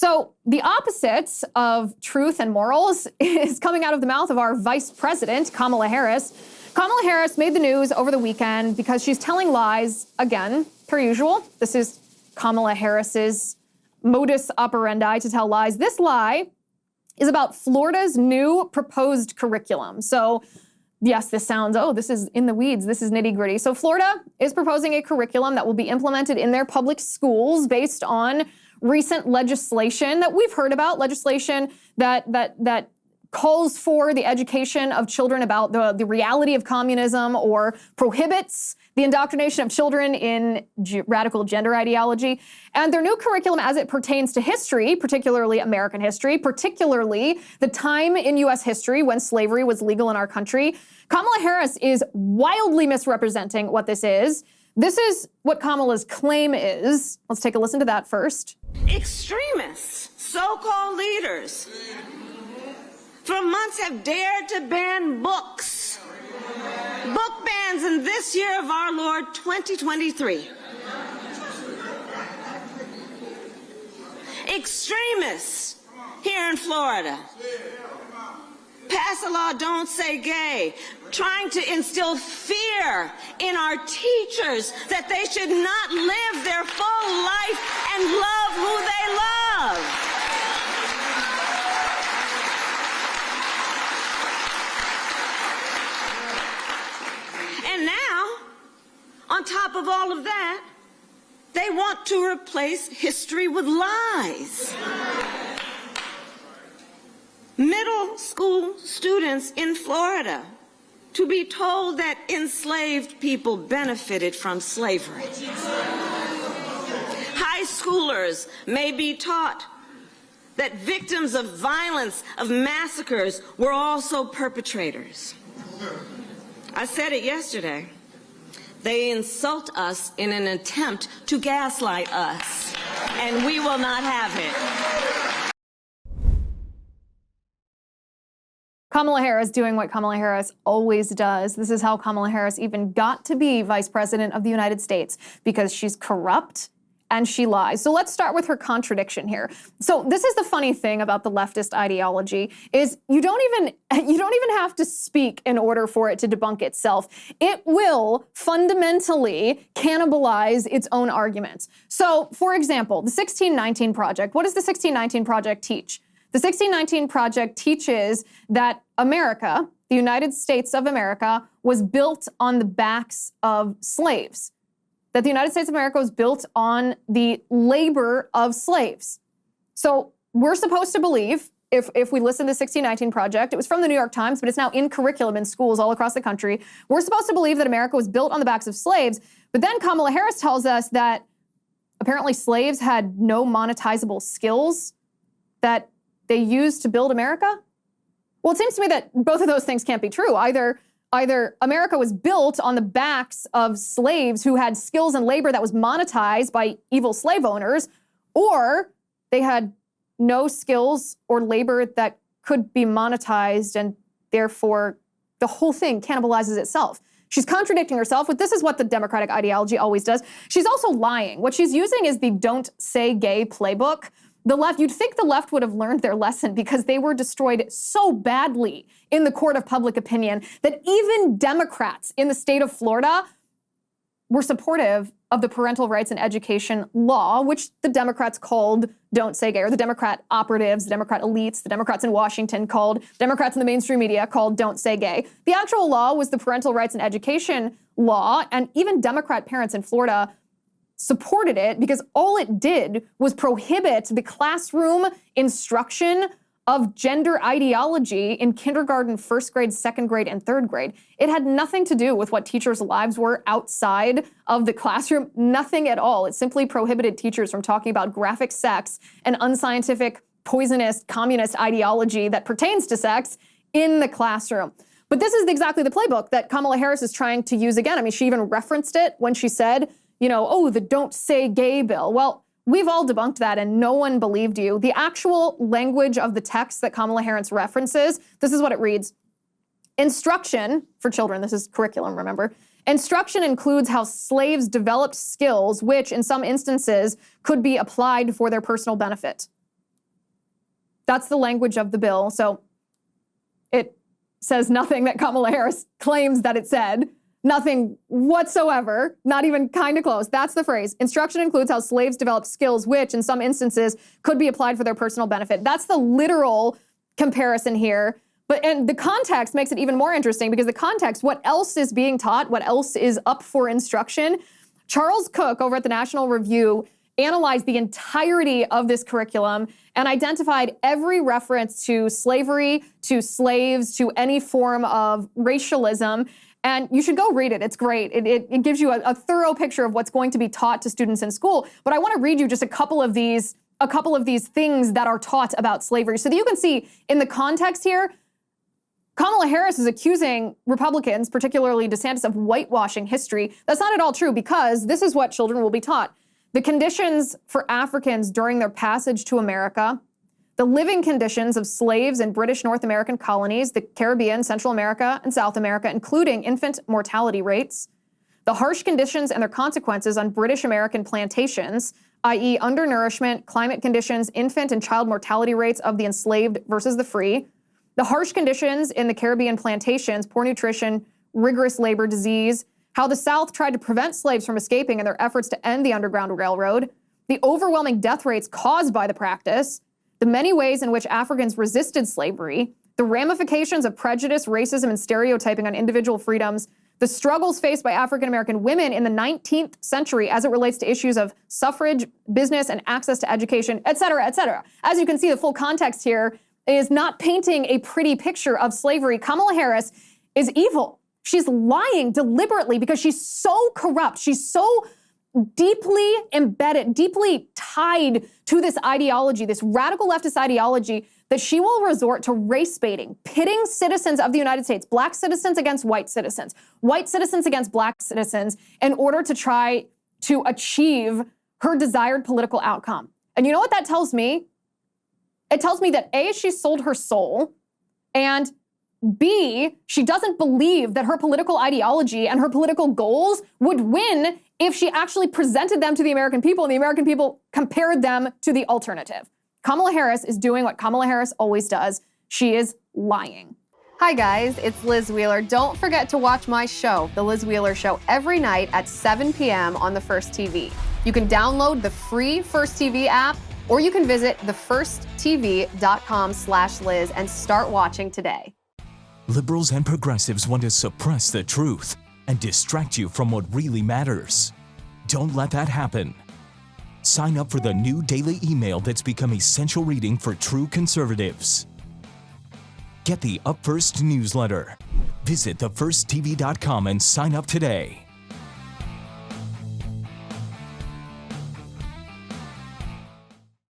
So the opposite of truth and morals is coming out of the mouth of our vice president, Kamala Harris. Kamala Harris made the news over the weekend because she's telling lies again, per usual. This is Kamala Harris's modus operandi to tell lies. This lie is about Florida's new proposed curriculum. So yes, this sounds, oh, this is in the weeds, this is nitty gritty. So Florida is proposing a curriculum that will be implemented in their public schools based on recent legislation that we've heard about, legislation that calls for the education of children about the reality of communism or prohibits the indoctrination of children in radical gender ideology. And their new curriculum as it pertains to history, particularly American history, particularly the time in U.S. history when slavery was legal in our country, Kamala Harris is wildly misrepresenting what this is. This is what Kamala's claim is. Let's take a listen to that first. Extremists, so-called leaders, for months have dared to ban books. Book bans in this year of our Lord 2023. Extremists here in Florida pass a law, don't say gay, trying to instill fear in our teachers that they should not live their full life and love who they love. And now, on top of all of that, they want to replace history with lies. Middle school students in Florida to be told that enslaved people benefited from slavery. High schoolers may be taught that victims of violence, of massacres, were also perpetrators. I said it yesterday. They insult us in an attempt to gaslight us, and we will not have it. Kamala Harris doing what Kamala Harris always does. This is how Kamala Harris even got to be vice president of the United States, because she's corrupt and she lies. So let's start with her contradiction here. So this is the funny thing about the leftist ideology is you don't even have to speak in order for it to debunk itself. It will fundamentally cannibalize its own arguments. So for example, the 1619 Project, what does the 1619 Project teach? The 1619 Project teaches that America, the United States of America, was built on the backs of slaves. That the United States of America was built on the labor of slaves. So we're supposed to believe, if we listen to the 1619 Project, it was from the New York Times, but it's now in curriculum in schools all across the country. We're supposed to believe that America was built on the backs of slaves, but then Kamala Harris tells us that apparently slaves had no monetizable skills that they used to build America? Well, it seems to me that both of those things can't be true. Either America was built on the backs of slaves who had skills and labor that was monetized by evil slave owners, or they had no skills or labor that could be monetized, and therefore the whole thing cannibalizes itself. She's contradicting herself. This is what the Democratic ideology always does. She's also lying. What she's using is the don't say gay playbook. The left, you'd think the left would have learned their lesson because they were destroyed so badly in the court of public opinion that even Democrats in the state of Florida were supportive of the parental rights and education law, which the Democrats called don't say gay, or the Democrat operatives, the Democrat elites, the Democrats in Washington called, Democrats in the mainstream media called don't say gay. The actual law was the parental rights and education law, and even Democrat parents in Florida supported it because all it did was prohibit the classroom instruction of gender ideology in kindergarten, first grade, second grade, and third grade. It had nothing to do with what teachers' lives were outside of the classroom, nothing at all. It simply prohibited teachers from talking about graphic sex and unscientific, poisonous, communist ideology that pertains to sex in the classroom. But this is exactly the playbook that Kamala Harris is trying to use again. I mean, she even referenced it when she said, the don't say gay bill. Well, we've all debunked that and no one believed you. The actual language of the text that Kamala Harris references, this is what it reads. Instruction for children, this is curriculum, remember. Instruction includes how slaves developed skills which, in some instances, could be applied for their personal benefit. That's the language of the bill. So it says nothing that Kamala Harris claims that it said. Nothing whatsoever, not even kind of close. That's the phrase. Instruction includes how slaves develop skills which, in some instances, could be applied for their personal benefit. That's the literal comparison here. And the context makes it even more interesting because the context, what else is being taught, what else is up for instruction? Charles Cook over at the National Review analyzed the entirety of this curriculum and identified every reference to slavery, to slaves, to any form of racialism. And you should go read it. It's great. It gives you a thorough picture of what's going to be taught to students in school. But I want to read you just a couple of these things that are taught about slavery so that you can see in the context here, Kamala Harris is accusing Republicans, particularly DeSantis, of whitewashing history. That's not at all true because this is what children will be taught. The conditions for Africans during their passage to America, the living conditions of slaves in British North American colonies, the Caribbean, Central America, and South America, including infant mortality rates, the harsh conditions and their consequences on British American plantations, i.e. undernourishment, climate conditions, infant and child mortality rates of the enslaved versus the free, the harsh conditions in the Caribbean plantations, poor nutrition, rigorous labor, disease, how the South tried to prevent slaves from escaping in their efforts to end the Underground Railroad, the overwhelming death rates caused by the practice, the many ways in which Africans resisted slavery, the ramifications of prejudice, racism, and stereotyping on individual freedoms, the struggles faced by African-American women in the 19th century as it relates to issues of suffrage, business, and access to education, et cetera, et cetera. As you can see, the full context here is not painting a pretty picture of slavery. Kamala Harris is evil. She's lying deliberately because she's so corrupt. She's so deeply embedded, deeply tied to this ideology, this radical leftist ideology, that she will resort to race baiting, pitting citizens of the United States, black citizens against white citizens against black citizens, in order to try to achieve her desired political outcome. And you know what that tells me? It tells me that A, she sold her soul, and B, she doesn't believe that her political ideology and her political goals would win if she actually presented them to the American people and the American people compared them to the alternative. Kamala Harris is doing what Kamala Harris always does. She is lying. Hi guys, it's Liz Wheeler. Don't forget to watch my show, The Liz Wheeler Show, every night at 7 p.m. on the First TV. You can download the free First TV app, or you can visit thefirsttv.com/Liz and start watching today. Liberals and progressives want to suppress the truth and distract you from what really matters. Don't let that happen. Sign up for the new daily email that's become essential reading for true conservatives. Get the Up First newsletter. Visit thefirsttv.com and sign up today.